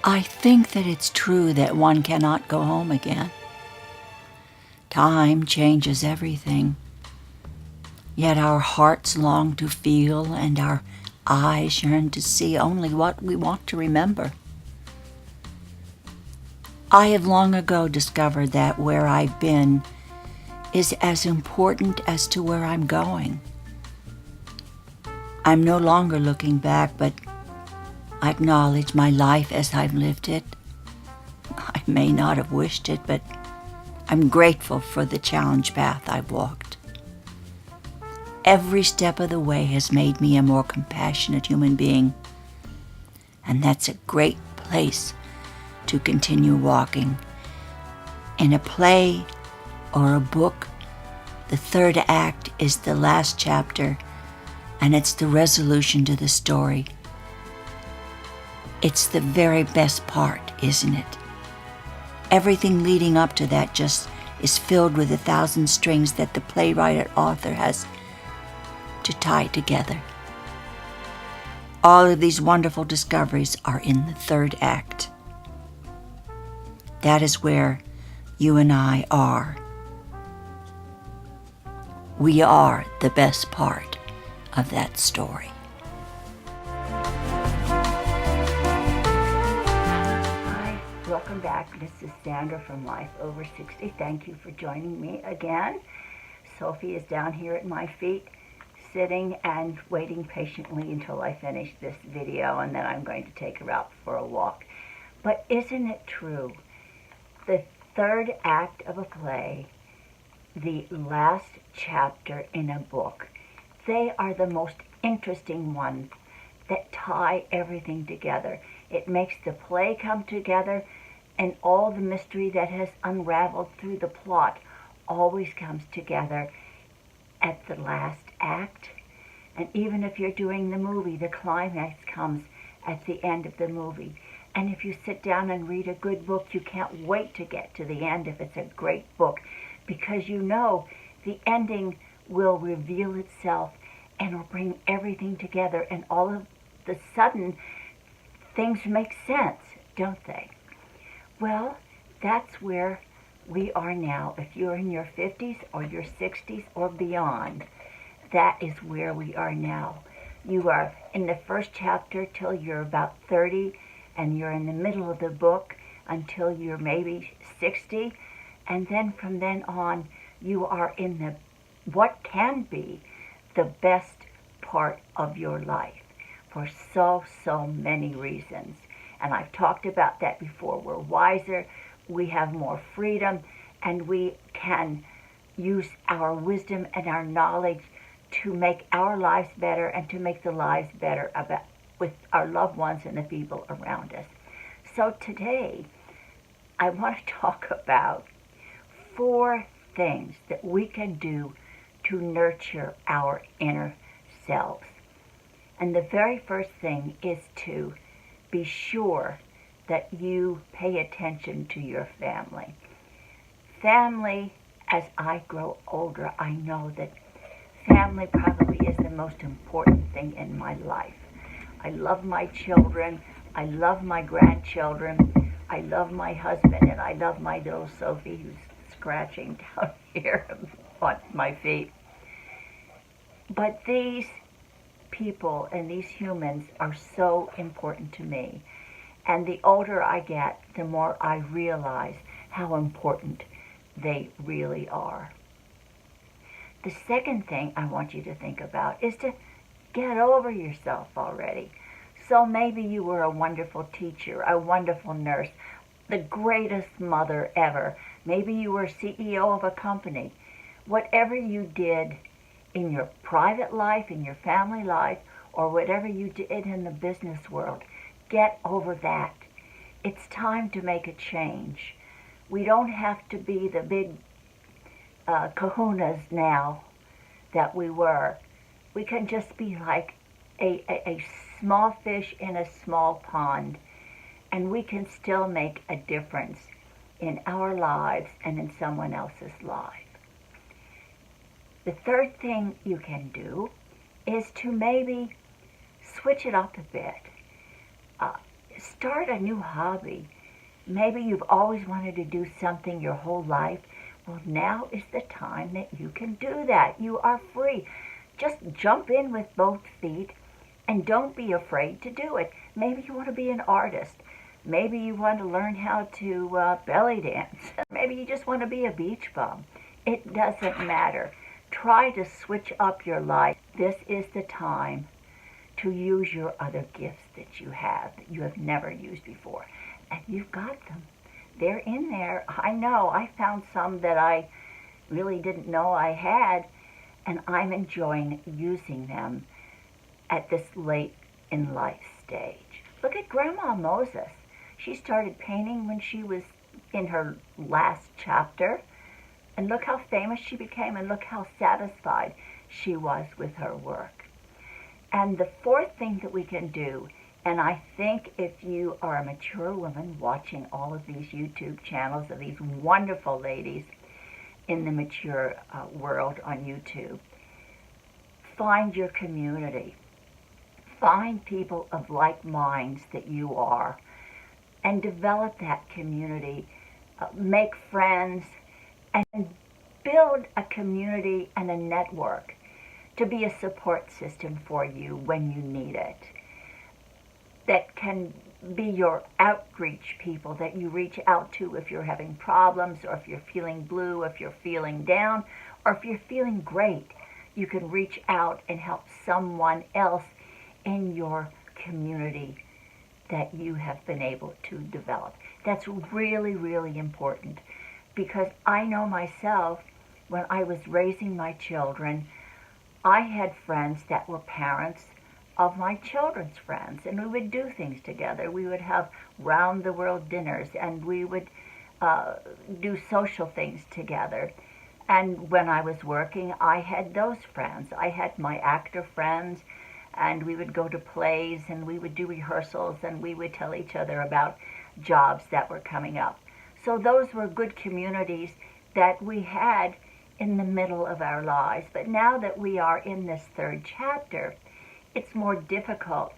I think that it's true that one cannot go home again. Time changes everything, yet our hearts long to feel and our eyes yearn to see only what we want to remember. I have long ago discovered that where I've been is as important as to where I'm going. I'm no longer looking back, but I acknowledge my life as I've lived it. I may not have wished it, but I'm grateful for the challenge path I've walked. Every step of the way has made me a more compassionate human being, and that's a great place to continue walking. In a play or a book, the third act is the last chapter, and it's the resolution to the story. It's the very best part, isn't it? Everything leading up to that just is filled with 1,000 strings that the playwright or author has to tie together. All of these wonderful discoveries are in the third act. That is where you and I are. We are the best part of that story. Hi, welcome back. This is Sandra from Life Over 60. Thank you for joining me again. Sophie is down here at my feet, sitting and waiting patiently until I finish this video, and then I'm going to take her out for a walk. But isn't it true? The third act of a play, the last chapter in a book, they are the most interesting ones that tie everything together. It makes the play come together, and all the mystery that has unraveled through the plot always comes together at the last act. And even if you're doing the movie, the climax comes at the end of the movie. And if you sit down and read a good book, you can't wait to get to the end if it's a great book, because you know the ending will reveal itself and will bring everything together, and all of the sudden things make sense, don't they? Well, that's where we are now. If you're in your 50s or your 60s or beyond, that is where we are now. You are in the first chapter till you're about 30, and you're in the middle of the book until you're maybe 60, and then from then on you are in the what can be the best part of your life for so many reasons. And I've talked about that before. We're wiser, we have more freedom, and we can use our wisdom and our knowledge to make our lives better and to make the lives better with our loved ones and the people around us. So today, I want to talk about 4 things that we can do to nurture our inner selves. And the very first thing is to be sure that you pay attention to your family. Family, as I grow older, I know that family probably is the most important thing in my life. I love my children, I love my grandchildren, I love my husband, and I love my little Sophie who's scratching down here on my feet. But these people and these humans are so important to me. And the older I get, the more I realize how important they really are. The second thing I want you to think about is to get over yourself already. So maybe you were a wonderful teacher, a wonderful nurse, the greatest mother ever. Maybe you were CEO of a company. Whatever you did in your private life, in your family life, or whatever you did in the business world, get over that. It's time to make a change. We don't have to be the big kahunas now that we were. We can just be like a small fish in a small pond, and we can still make a difference in our lives and in someone else's life. The third thing you can do is to maybe switch it up a bit. start a new hobby. Maybe you've always wanted to do something your whole life. Well, now is the time that you can do that. You are free. Just jump in with both feet and don't be afraid to do it. Maybe you want to be an artist. Maybe you want to learn how to belly dance. Maybe you just want to be a beach bum. It doesn't matter. Try to switch up your life. This is the time to use your other gifts that you have never used before. And you've got them. They're in there. I know. I found some that I really didn't know I had, and I'm enjoying using them at this late in life stage. Look at Grandma Moses. She started painting when she was in her last chapter, and look how famous she became, and look how satisfied she was with her work. And the fourth thing that we can do, and I think if you are a mature woman watching all of these YouTube channels of these wonderful ladies in the mature world on YouTube, find your community. Find people of like minds that you are, and develop that community. Make friends and build a community and a network to be a support system for you when you need it. That can be your outreach people that you reach out to if you're having problems, or if you're feeling blue, if you're feeling down, or if you're feeling great. You can reach out and help someone else in your community that you have been able to develop. That's really, really important, because I know myself, when I was raising my children, I had friends that were parents of my children's friends, and we would do things together. We would have round-the-world dinners, and we would do social things together. And when I was working, I had those friends. I had my actor friends, and we would go to plays, and we would do rehearsals, and we would tell each other about jobs that were coming up. So those were good communities that we had in the middle of our lives. But now that we are in this third chapter, it's more difficult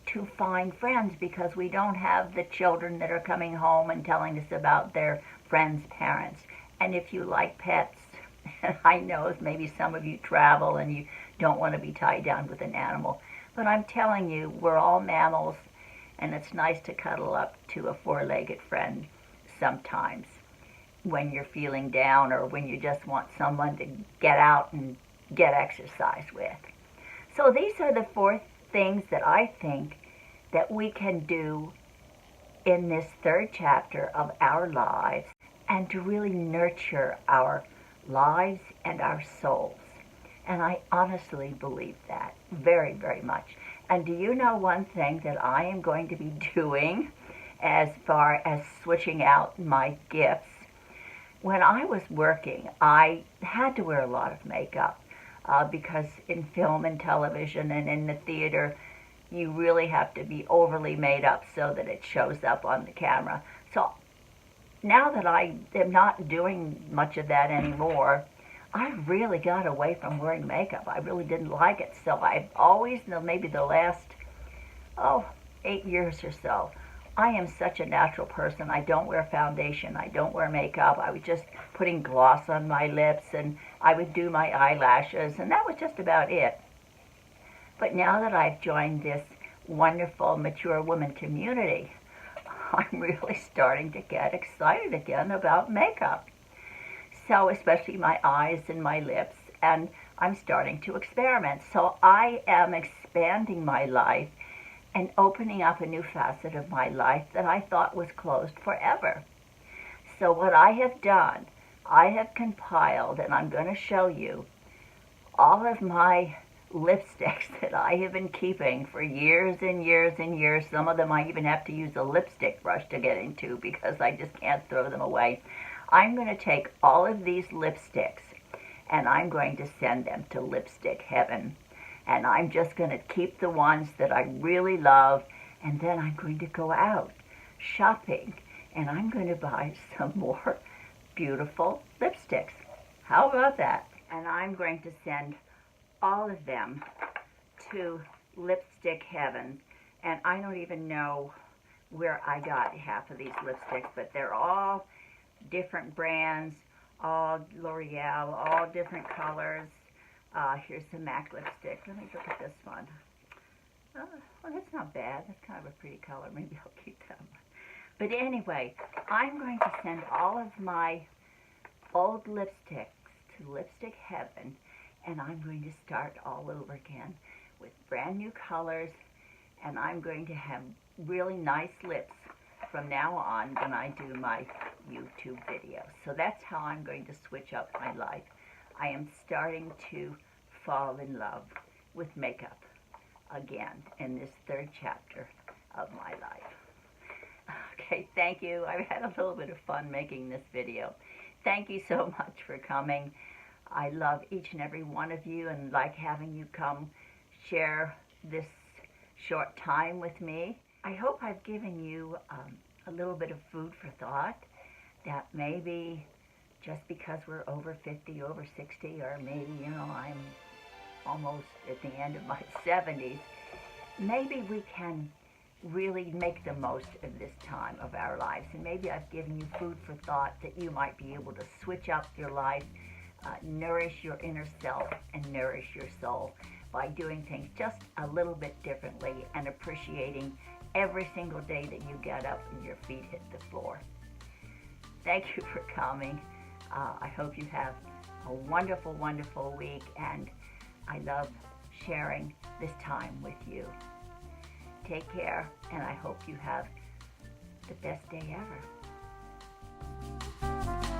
to find friends, because we don't have the children that are coming home and telling us about their friends' parents. And if you like pets, I know maybe some of you travel and you don't want to be tied down with an animal, but I'm telling you, we're all mammals, and it's nice to cuddle up to a four-legged friend sometimes when you're feeling down, or when you just want someone to get out and get exercise with. So these are the four things that I think that we can do in this third chapter of our lives, and to really nurture our lives and our souls. And I honestly believe that very, very much. And do you know one thing that I am going to be doing as far as switching out my gifts? When I was working, I had to wear a lot of makeup because in film and television and in the theater, you really have to be overly made up so that it shows up on the camera. So now that I am not doing much of that anymore, I really got away from wearing makeup. I really didn't like it. So I've always, maybe the last, 8 years or so, I am such a natural person. I don't wear foundation. I don't wear makeup. I was just putting gloss on my lips, and I would do my eyelashes, and that was just about it. But now that I've joined this wonderful mature woman community, I'm really starting to get excited again about makeup. So especially my eyes and my lips, and I'm starting to experiment. So I am expanding my life and opening up a new facet of my life that I thought was closed forever. So what I have done, I have compiled, and I'm going to show you all of my lipsticks that I have been keeping for years and years and years. Some of them I even have to use a lipstick brush to get into because I just can't throw them away. I'm going to take all of these lipsticks and I'm going to send them to lipstick heaven. And I'm just going to keep the ones that I really love, and then I'm going to go out shopping and I'm going to buy some more beautiful lipsticks. How about that? And I'm going to send all of them to lipstick heaven. And I don't even know where I got half of these lipsticks, but they're all different brands, all L'Oreal, all different colors. Here's the MAC lipstick. Let me look at this one. Well, that's not bad. That's kind of a pretty color. Maybe I'll keep that one. But anyway, I'm going to send all of my old lipsticks to Lipstick Heaven, and I'm going to start all over again with brand new colors, and I'm going to have really nice lips from now on when I do my YouTube videos. So that's how I'm going to switch up my life. I am starting to fall in love with makeup again in this third chapter of my life. Okay, thank you. I've had a little bit of fun making this video. Thank you so much for coming. I love each and every one of you and like having you come share this short time with me. I hope I've given you a little bit of food for thought, that maybe just because we're over 50, over 60, or maybe, you know, I'm almost at the end of my 70s, maybe we can really make the most of this time of our lives. And maybe I've given you food for thought that you might be able to switch up your life, nourish your inner self, and nourish your soul by doing things just a little bit differently and appreciating every single day that you get up and your feet hit the floor. Thank you for coming. I hope you have a wonderful, wonderful week, and I love sharing this time with you. Take care, and I hope you have the best day ever.